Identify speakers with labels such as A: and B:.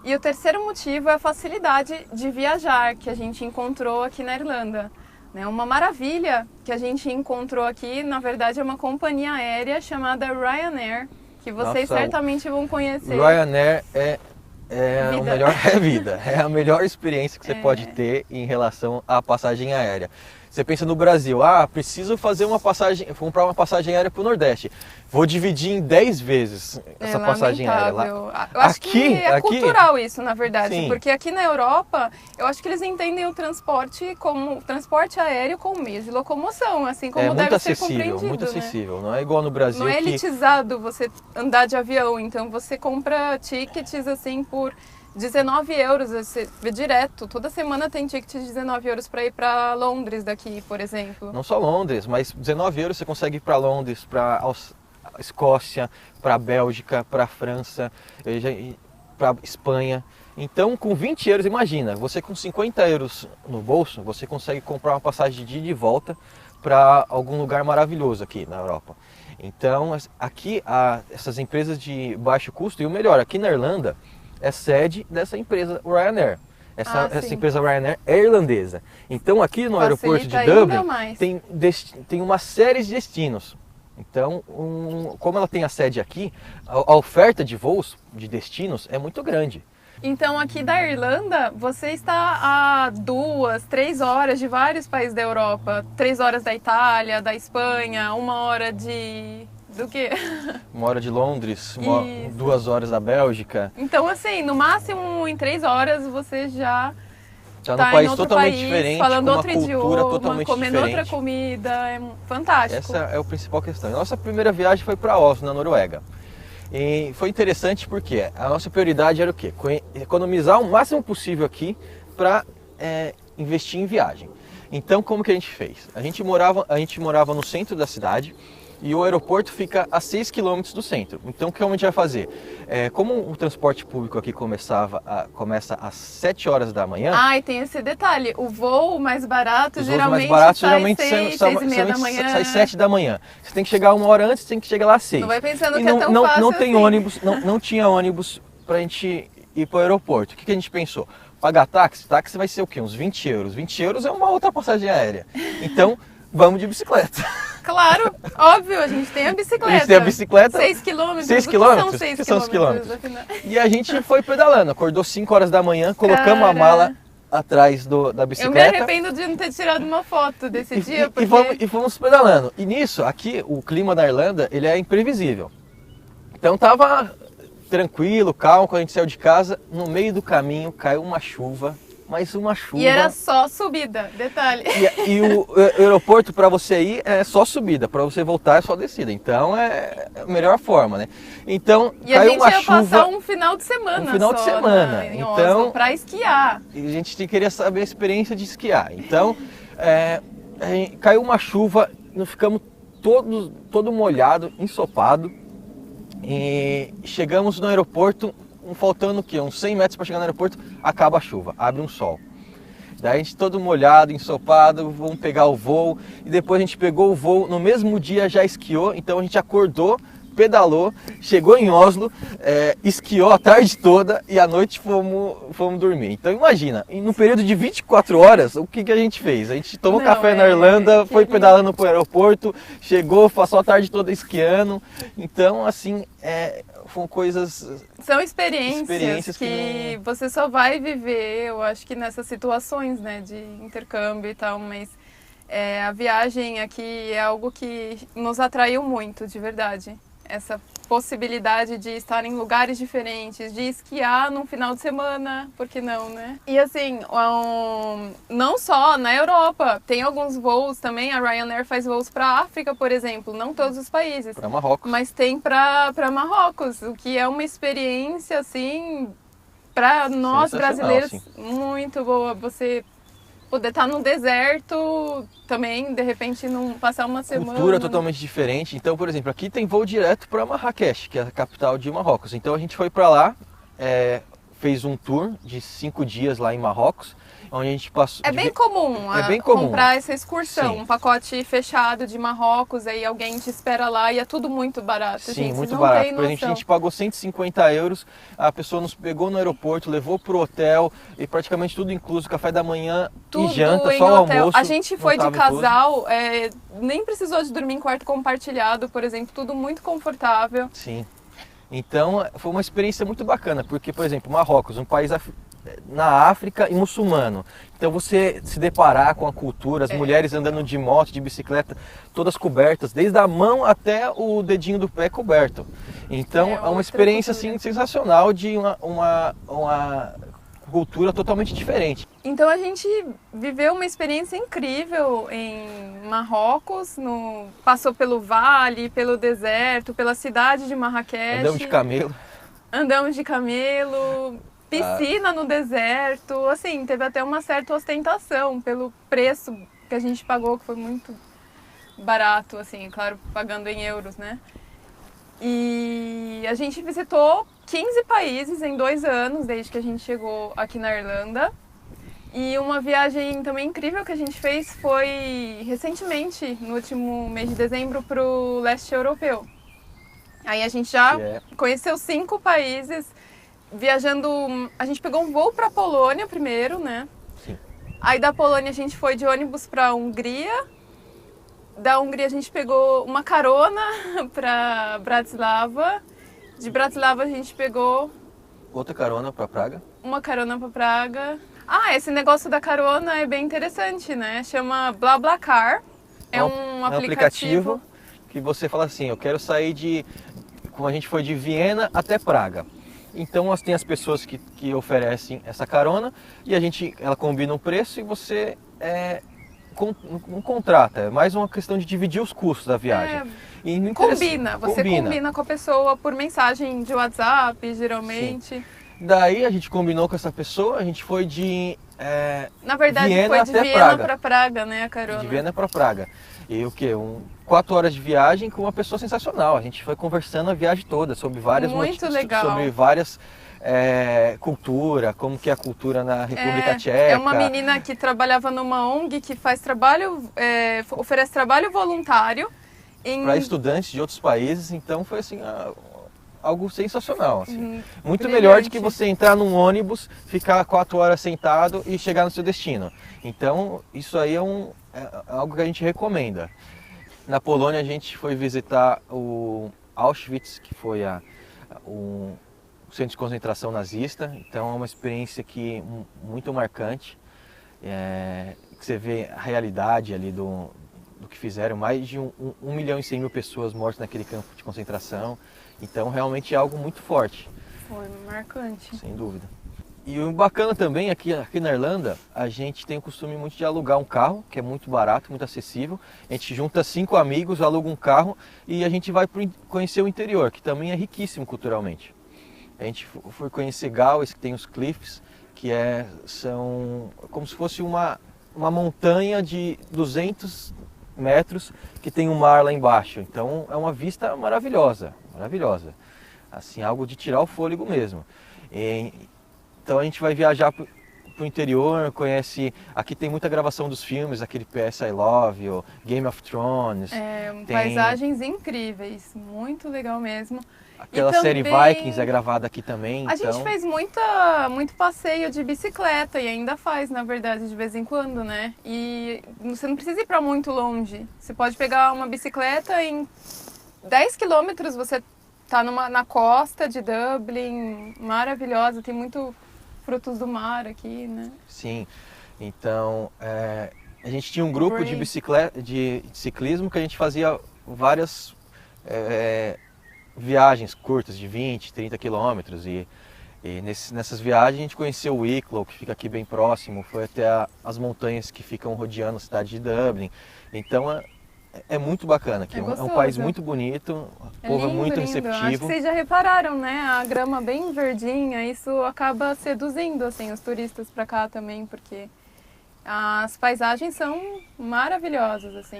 A: E o terceiro motivo é a facilidade de viajar que a gente encontrou aqui na Irlanda. Né? Uma maravilha que a gente encontrou aqui, na verdade, é uma companhia aérea chamada Ryanair, que vocês
B: Nossa,
A: certamente vão conhecer.
B: Ryanair é o
A: Vida.
B: melhor vida, é a melhor experiência que você pode ter em relação à passagem aérea. Você pensa no Brasil, preciso fazer uma passagem, comprar uma passagem aérea para o Nordeste. Vou dividir em 10 vezes essa passagem aérea lá.
A: Eu acho que é cultural isso, na verdade,
B: Sim.
A: porque aqui na Europa, eu acho que eles entendem o transporte como transporte aéreo como meio de locomoção, assim como deve ser compreendido.
B: Muito
A: né?
B: acessível, não é igual no Brasil.
A: Não é elitizado você andar de avião, então você compra tickets assim por 19 euros, você vê direto, toda semana tem ticket de 19 euros para ir para Londres daqui, por exemplo.
B: Não só Londres, mas 19 euros você consegue ir para Londres, para Escócia, para Bélgica, para França, para Espanha. Então, com 20 euros, imagina, você com 50 euros no bolso, você consegue comprar uma passagem de ida e volta para algum lugar maravilhoso aqui na Europa. Então, aqui, essas empresas de baixo custo, e o melhor, aqui na Irlanda, é sede dessa empresa Ryanair. Essa empresa Ryanair é irlandesa. Então, aqui no aeroporto de Dublin, tem uma série de destinos. Então, como ela tem a sede aqui, a oferta de voos, de destinos, é muito grande.
A: Então, aqui da Irlanda, você está a 2, 3 horas de vários países da Europa. 3 horas da Itália, da Espanha, 1 hora de... do quê?
B: 1 hora de Londres, 2 horas da Bélgica.
A: Então, assim, no máximo em 3 horas você já
B: no
A: tá
B: país
A: em outro
B: totalmente
A: país,
B: diferente,
A: falando
B: com uma
A: outro
B: cultura
A: idioma,
B: totalmente
A: comendo
B: diferente.
A: outra comida, é fantástico.
B: Essa é a principal questão. Nossa primeira viagem foi para Oslo, na Noruega. E foi interessante porque a nossa prioridade era o quê? Economizar o máximo possível aqui para investir em viagem. Então, como que a gente fez? A gente morava no centro da cidade e o aeroporto fica a 6 km do centro. Então, o que a gente vai fazer? Como o transporte público aqui começa às 7 horas da manhã...
A: E tem esse detalhe, o voo mais barato geralmente
B: sai
A: 6 e meia da manhã.
B: Sai 7 da manhã. Você tem que chegar 1 hora antes, tem que chegar lá às 6.
A: Não vai pensando
B: e
A: que é tão fácil
B: não tem
A: assim.
B: ônibus, não tinha ônibus pra gente ir pro aeroporto. O que a gente pensou? Pagar táxi? Táxi vai ser o quê? Uns 20 euros. 20 euros é uma outra passagem aérea. Então, vamos de bicicleta.
A: Claro, óbvio, a gente tem a bicicleta.
B: A gente tem a bicicleta.
A: 6 quilômetros.
B: 6
A: quilômetros?
B: quilômetros?
A: O que
B: são os quilômetros?
A: Afinal?
B: E a gente foi pedalando. Acordou 5 horas da manhã, colocamos a mala atrás da bicicleta.
A: Eu me arrependo de não ter tirado uma foto desse dia. Porque...
B: E fomos pedalando. E nisso, aqui, o clima da Irlanda, ele é imprevisível. Então tava tranquilo, calmo, quando a gente saiu de casa. No meio do caminho, caiu uma chuva. Mas uma chuva...
A: E era só subida, detalhe.
B: E o aeroporto para você ir é só subida, para você voltar é só descida. Então é a melhor forma, né? Então caiu uma chuva...
A: E a gente ia passar um final de semana em Oslo, para esquiar.
B: E a gente queria saber a experiência de esquiar. Então caiu uma chuva, nós ficamos todo molhado, ensopado. E chegamos no aeroporto... faltando o quê? Uns 100 metros para chegar no aeroporto, acaba a chuva, abre um sol. Daí a gente todo molhado, ensopado, vamos pegar o voo. E depois a gente pegou o voo, no mesmo dia já esquiou, então a gente acordou, pedalou, chegou em Oslo, esquiou a tarde toda e à noite fomos dormir. Então imagina, no período de 24 horas, o que a gente fez? A gente tomou café na Irlanda, foi pedalando para o aeroporto, chegou, passou a tarde toda esquiando. Então assim, são coisas...
A: São experiências que você só vai viver, eu acho que nessas situações, né, de intercâmbio e tal, mas a viagem aqui é algo que nos atraiu muito, de verdade. Essa possibilidade de estar em lugares diferentes, de esquiar num final de semana, por que não, né? E assim, não só na Europa, tem alguns voos também, a Ryanair faz voos para a África, por exemplo, não todos os países.
B: Para Marrocos.
A: Mas tem para Marrocos, o que é uma experiência, assim, para nós brasileiros,
B: sim.
A: Muito boa. Você poder estar no deserto também, de repente, não passar uma semana.
B: Cultura totalmente diferente. Então, por exemplo, aqui tem voo direto para Marrakech, que é a capital de Marrocos. Então a gente foi para lá, fez um tour de 5 dias lá em Marrocos, onde a gente passou...
A: É bem comum, comprar essa excursão,
B: Sim.
A: Um pacote fechado de Marrocos, aí alguém te espera lá e é tudo muito barato.
B: Sim,
A: gente,
B: muito
A: não
B: barato.
A: tem
B: Por exemplo, a gente pagou 150 euros, a pessoa nos pegou no aeroporto, levou pro hotel e praticamente tudo incluso, café da manhã
A: tudo
B: e janta,
A: em
B: só o
A: hotel.
B: almoço.
A: A gente foi de casal, nem precisou de dormir em quarto compartilhado, por exemplo, tudo muito confortável.
B: Sim. Então, foi uma experiência muito bacana, porque, por exemplo, Marrocos, um país na África e muçulmano. Então, você se deparar com a cultura, as mulheres andando de moto, de bicicleta, todas cobertas, desde a mão até o dedinho do pé coberto. Então, é uma experiência assim, sensacional de uma cultura totalmente diferente.
A: Então a gente viveu uma experiência incrível em Marrocos, passou pelo vale, pelo deserto, pela cidade de Marrakech. Andamos de camelo, piscina no deserto, assim, teve até uma certa ostentação pelo preço que a gente pagou, que foi muito barato, assim, claro, pagando em euros, né? E a gente visitou 15 países em 2 anos, desde que a gente chegou aqui na Irlanda. E uma viagem também incrível que a gente fez foi recentemente, no último mês de dezembro, para o leste europeu. Aí a gente já conheceu 5 países, viajando... A gente pegou um voo para a Polônia primeiro, né?
B: Sim.
A: Aí da Polônia a gente foi de ônibus para a Hungria. Da Hungria a gente pegou uma carona para Bratislava. De Bratislava a gente pegou...
B: outra carona para Praga.
A: Uma carona para Praga. Esse negócio da carona é bem interessante, né? Chama BlaBlaCar. É um aplicativo
B: que você fala assim, eu quero sair como a gente foi de Viena até Praga. Então tem as pessoas que oferecem essa carona e ela combina um preço e você não contrata. É mais uma questão de dividir os custos da viagem.
A: Você combina com a pessoa por mensagem de WhatsApp, geralmente.
B: Sim. Daí a gente combinou com essa pessoa, a gente foi
A: na verdade
B: Viena
A: foi de
B: até
A: Viena para Praga, né, a carona?
B: De Viena para Praga. E o quê? 4 horas de viagem com uma pessoa sensacional. A gente foi conversando a viagem toda sobre várias cultura, como que é a cultura na República Tcheca.
A: É uma menina que trabalhava numa ONG que faz oferece trabalho voluntário
B: para estudantes de outros países. Então foi assim algo sensacional, assim. Muito
A: brilhante.
B: Melhor do que você entrar num ônibus, ficar 4 horas sentado e chegar no seu destino. Então isso aí é algo que a gente recomenda. Na Polônia a gente foi visitar o Auschwitz, que foi o centro de concentração nazista. Então é uma experiência muito marcante, que você vê a realidade ali do que fizeram. Mais de 1.100.000 pessoas mortas naquele campo de concentração. Então realmente é algo muito forte.
A: Foi marcante.
B: Sem dúvida. E o bacana também, aqui na Irlanda, a gente tem o costume muito de alugar um carro, que é muito barato, muito acessível. A gente junta 5 amigos, aluga um carro e a gente vai conhecer o interior, que também é riquíssimo culturalmente. A gente foi conhecer Galway, que tem os cliffs, que são como se fosse uma montanha de 200 metros que tem um mar lá embaixo. Então é uma vista maravilhosa. Assim, algo de tirar o fôlego mesmo. Então a gente vai viajar para o interior, aqui tem muita gravação dos filmes, aquele PS I Love You, Game of Thrones.
A: Paisagens incríveis, muito legal mesmo.
B: Aquela série Vikings é gravada aqui também.
A: A gente fez muito passeio de bicicleta e ainda faz, na verdade, de vez em quando, né? E você não precisa ir para muito longe. Você pode pegar uma bicicleta em 10 quilômetros, você tá na costa de Dublin, maravilhosa, tem muito frutos do mar aqui, né?
B: Sim, então a gente tinha um grupo de ciclismo que a gente fazia várias viagens curtas de 20, 30 quilômetros e nessas viagens a gente conheceu o Wicklow, que fica aqui bem próximo, foi até as montanhas que ficam rodeando a cidade de Dublin. Então é muito bacana aqui, é um país muito bonito, o povo é muito receptivo.
A: Acho que vocês já repararam, né? A grama bem verdinha, isso acaba seduzindo assim, os turistas para cá também, porque as paisagens são maravilhosas, assim.